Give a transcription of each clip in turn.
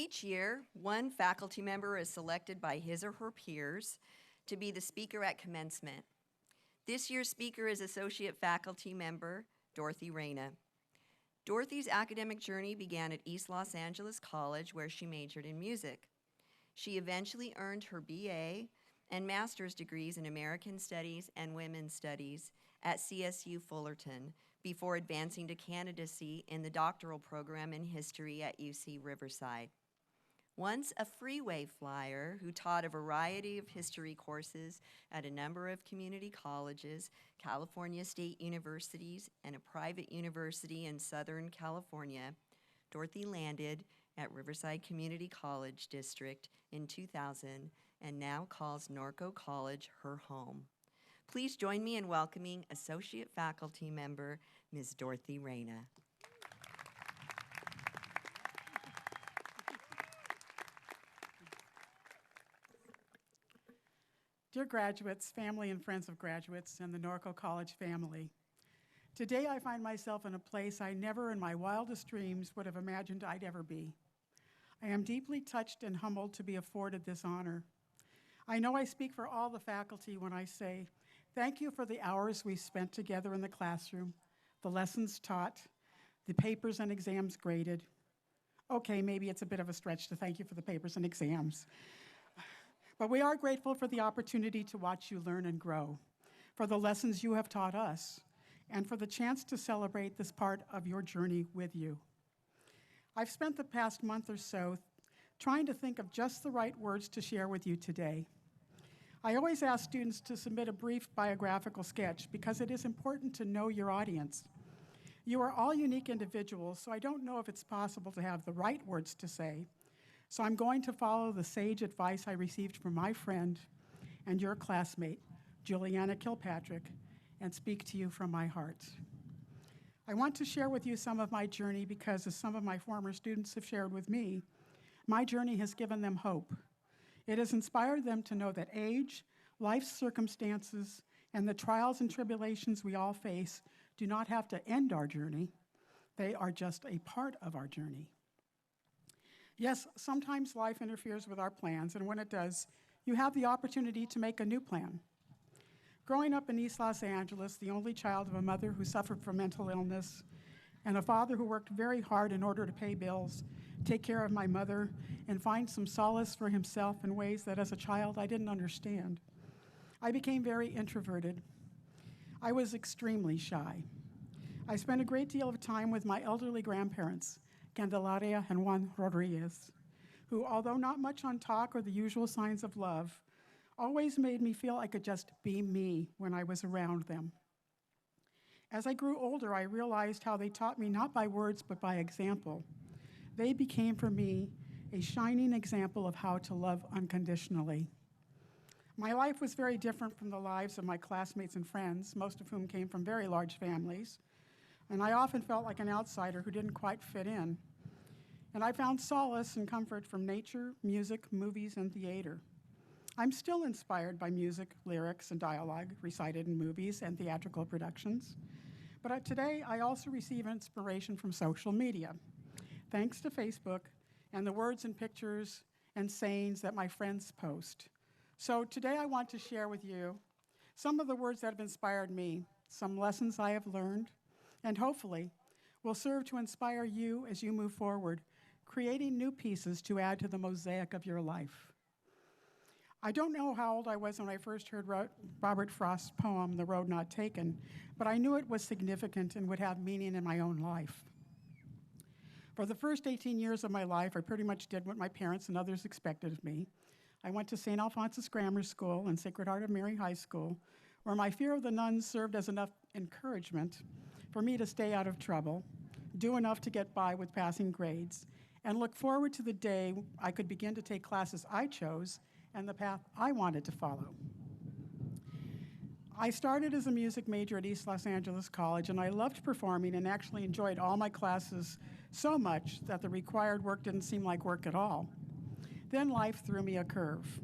Each year, one faculty member is selected by his or her peers to be the speaker at commencement. This year's speaker is Associate Faculty Member Dorothy Reina. Dorothy's academic journey began at East Los Angeles College, where she majored in music. She eventually earned her BA and master's degrees in American Studies and Women's Studies at CSU Fullerton before advancing to candidacy in the doctoral program in history at UC Riverside. Once a freeway flyer who taught a variety of history courses at a number of community colleges, California State Universities, and a private university in Southern California, Dorothy landed at Riverside Community College District in 2000 and now calls Norco College her home. Please join me in welcoming Associate Faculty Member Ms. Dorothy Reina. Dear graduates, family and friends of graduates, and the Norco College family, today I find myself in a place I never in my wildest dreams would have imagined I'd ever be. I am deeply touched and humbled to be afforded this honor. I know I speak for all the faculty when I say, thank you for the hours we spent together in the classroom, the lessons taught, the papers and exams graded. Okay, maybe it's a bit of a stretch to thank you for the papers and exams. But we are grateful for the opportunity to watch you learn and grow, for the lessons you have taught us, and for the chance to celebrate this part of your journey with you. I've spent the past month or so trying to think of just the right words to share with you today. I always ask students to submit a brief biographical sketch because it is important to know your audience. You are all unique individuals, so I don't know if it's possible to have the right words to say. So I'm going to follow the sage advice I received from my friend and your classmate, Juliana Kilpatrick, and speak to you from my heart. I want to share with you some of my journey because, as some of my former students have shared with me, my journey has given them hope. It has inspired them to know that age, life's circumstances, and the trials and tribulations we all face do not have to end our journey. They are just a part of our journey. Yes, sometimes life interferes with our plans, and when it does, you have the opportunity to make a new plan. Growing up in East Los Angeles, the only child of a mother who suffered from mental illness and a father who worked very hard in order to pay bills, take care of my mother, and find some solace for himself in ways that as a child I didn't understand, I became very introverted. I was extremely shy. I spent a great deal of time with my elderly grandparents, Candelaria and Juan Rodriguez, who, although not much on talk or the usual signs of love, always made me feel I could just be me when I was around them. As I grew older, I realized how they taught me not by words but by example. They became for me a shining example of how to love unconditionally. My life was very different from the lives of my classmates and friends, most of whom came from very large families, and I often felt like an outsider who didn't quite fit in. And I found solace and comfort from nature, music, movies, and theater. I'm still inspired by music, lyrics, and dialogue recited in movies and theatrical productions. But today, I also receive inspiration from social media, thanks to Facebook and the words and pictures and sayings that my friends post. So today, I want to share with you some of the words that have inspired me, some lessons I have learned, and hopefully will serve to inspire you as you move forward, creating new pieces to add to the mosaic of your life. I don't know how old I was when I first heard Robert Frost's poem, The Road Not Taken, but I knew it was significant and would have meaning in my own life. For the first 18 years of my life, I pretty much did what my parents and others expected of me. I went to St. Alphonsus Grammar School and Sacred Heart of Mary High School, where my fear of the nuns served as enough encouragement for me to stay out of trouble, do enough to get by with passing grades, and look forward to the day I could begin to take classes I chose and the path I wanted to follow. I started as a music major at East Los Angeles College, and I loved performing and actually enjoyed all my classes so much that the required work didn't seem like work at all. Then life threw me a curve.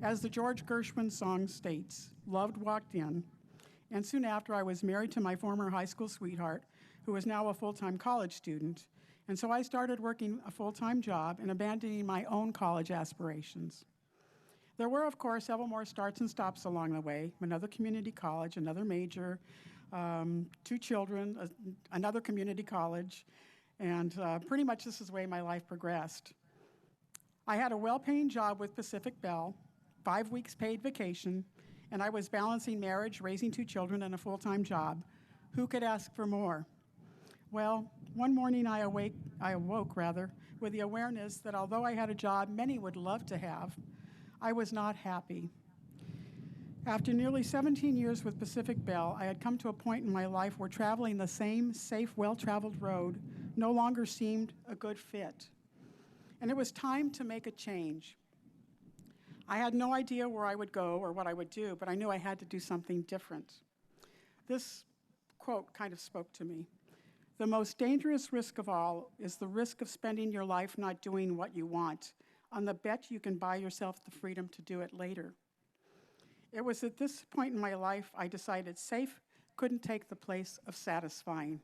As the George Gershwin song states, love walked in, and soon after I was married to my former high school sweetheart, who is now a full-time college student, And so I started working a full-time job and abandoning my own college aspirations. There were, of course, several more starts and stops along the way. Another community college, another major, 2 children, another community college, and pretty much this is the way my life progressed. I had a well-paying job with Pacific Bell, 5 weeks paid vacation, and I was balancing marriage, raising 2 children, and a full-time job. Who could ask for more? Well, one morning I awoke with the awareness that although I had a job many would love to have, I was not happy. After nearly 17 years with Pacific Bell, I had come to a point in my life where traveling the same safe, well-traveled road no longer seemed a good fit. And it was time to make a change. I had no idea where I would go or what I would do, but I knew I had to do something different. This quote kind of spoke to me. The most dangerous risk of all is the risk of spending your life not doing what you want, on the bet you can buy yourself the freedom to do it later. It was at this point in my life I decided safe couldn't take the place of satisfying.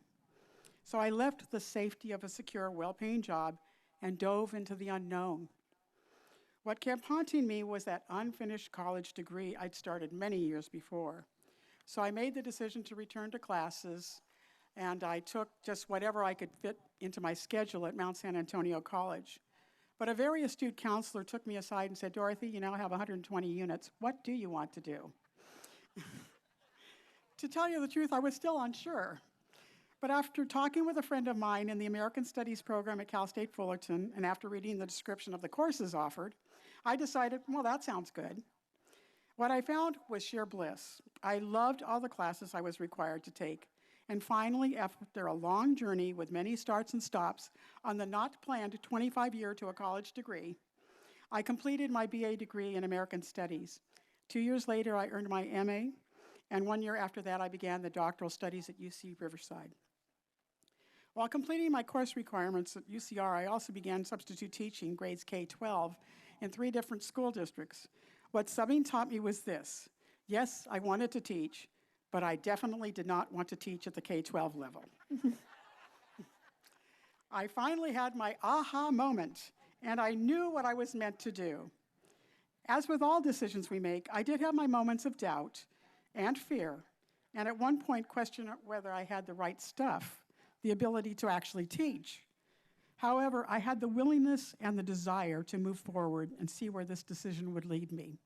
So I left the safety of a secure, well-paying job and dove into the unknown. What kept haunting me was that unfinished college degree I'd started many years before. So I made the decision to return to classes, and I took just whatever I could fit into my schedule at Mount San Antonio College. But a very astute counselor took me aside and said, Dorothy, you now have 120 units. What do you want to do? To tell you the truth, I was still unsure. But after talking with a friend of mine in the American Studies program at Cal State Fullerton, and after reading the description of the courses offered, I decided, well, that sounds good. What I found was sheer bliss. I loved all the classes I was required to take. And finally, after a long journey with many starts and stops on the not planned 25-year to a college degree, I completed my BA degree in American Studies. 2 years later, I earned my MA, and 1 year after that, I began the doctoral studies at UC Riverside. While completing my course requirements at UCR, I also began substitute teaching grades K-12 in 3 different school districts. What subbing taught me was this: yes, I wanted to teach, but I definitely did not want to teach at the K-12 level. I finally had my aha moment, and I knew what I was meant to do. As with all decisions we make, I did have my moments of doubt and fear, and at one point questioned whether I had the right stuff, the ability to actually teach. However, I had the willingness and the desire to move forward and see where this decision would lead me.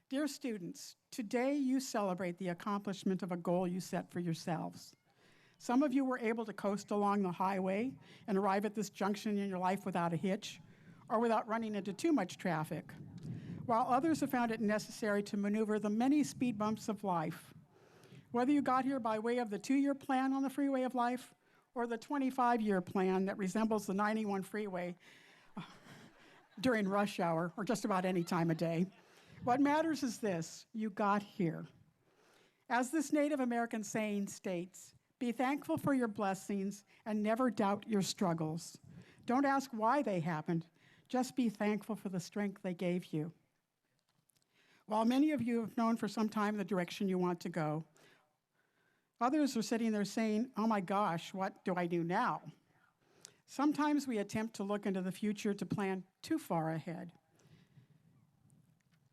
Dear students, today you celebrate the accomplishment of a goal you set for yourselves. Some of you were able to coast along the highway and arrive at this junction in your life without a hitch or without running into too much traffic, while others have found it necessary to maneuver the many speed bumps of life. Whether you got here by way of the 2-year plan on the freeway of life or the 25-year plan that resembles the 91 freeway during rush hour or just about any time of day, what matters is this: you got here. As this Native American saying states, be thankful for your blessings and never doubt your struggles. Don't ask why they happened, just be thankful for the strength they gave you. While many of you have known for some time the direction you want to go, others are sitting there saying, oh my gosh, what do I do now? Sometimes we attempt to look into the future to plan too far ahead.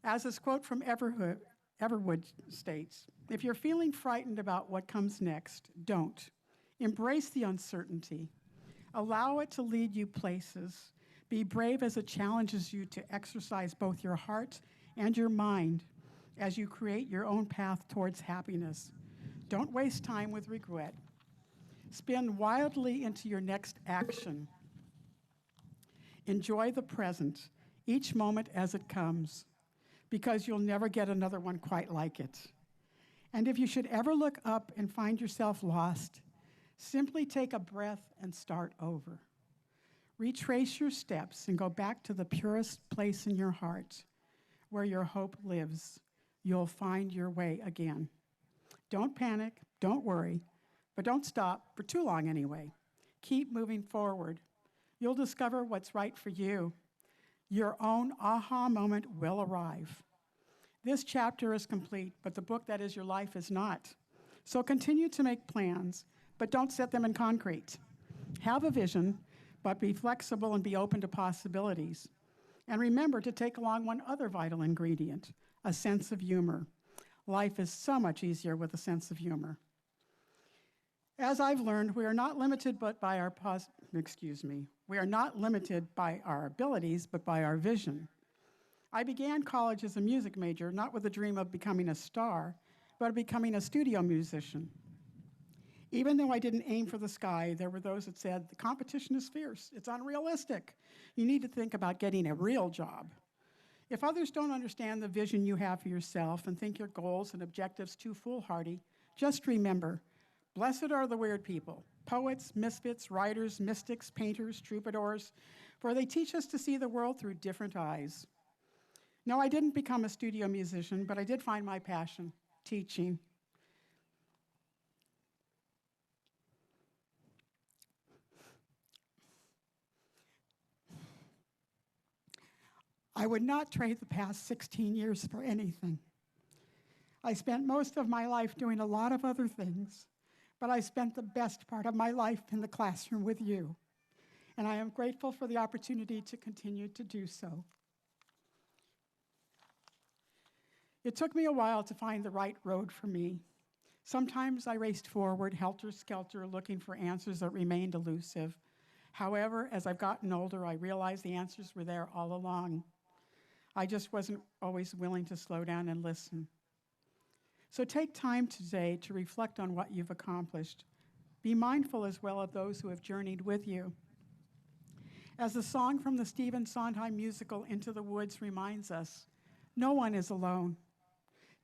As this quote from Everwood states, if you're feeling frightened about what comes next, don't. Embrace the uncertainty. Allow it to lead you places. Be brave as it challenges you to exercise both your heart and your mind as you create your own path towards happiness. Don't waste time with regret. Spin wildly into your next action. Enjoy the present, each moment as it comes, because you'll never get another one quite like it. And if you should ever look up and find yourself lost, simply take a breath and start over. Retrace your steps and go back to the purest place in your heart, where your hope lives. You'll find your way again. Don't panic, don't worry, but don't stop for too long anyway. Keep moving forward. You'll discover what's right for you. Your own aha moment will arrive. This chapter is complete, but the book that is your life is not. So continue to make plans, but don't set them in concrete. Have a vision, but be flexible and be open to possibilities. And remember to take along one other vital ingredient, a sense of humor. Life is so much easier with a sense of humor. As I've learned, we are not limited by our abilities, but by our vision. I began college as a music major, not with the dream of becoming a star, but of becoming a studio musician. Even though I didn't aim for the sky, there were those that said, the competition is fierce, it's unrealistic. You need to think about getting a real job. If others don't understand the vision you have for yourself and think your goals and objectives too foolhardy, just remember, blessed are the weird people, poets, misfits, writers, mystics, painters, troubadours, for they teach us to see the world through different eyes. No, I didn't become a studio musician, but I did find my passion, teaching. I would not trade the past 16 years for anything. I spent most of my life doing a lot of other things, but I spent the best part of my life in the classroom with you, and I am grateful for the opportunity to continue to do so. It took me a while to find the right road for me. Sometimes I raced forward, helter-skelter, looking for answers that remained elusive. However, as I've gotten older, I realized the answers were there all along. I just wasn't always willing to slow down and listen. So take time today to reflect on what you've accomplished. Be mindful as well of those who have journeyed with you. As the song from the Stephen Sondheim musical Into the Woods reminds us, no one is alone.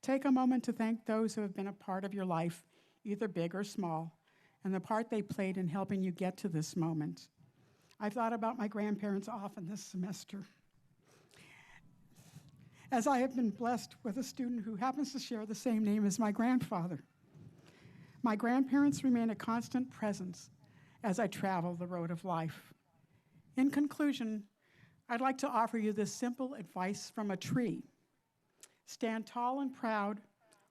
Take a moment to thank those who have been a part of your life, either big or small, and the part they played in helping you get to this moment. I've thought about my grandparents often this semester, as I have been blessed with a student who happens to share the same name as my grandfather. My grandparents remain a constant presence as I travel the road of life. In conclusion, I'd like to offer you this simple advice from a tree. Stand tall and proud,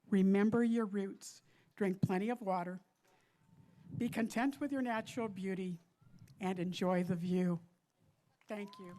remember your roots, drink plenty of water, be content with your natural beauty, and enjoy the view. Thank you.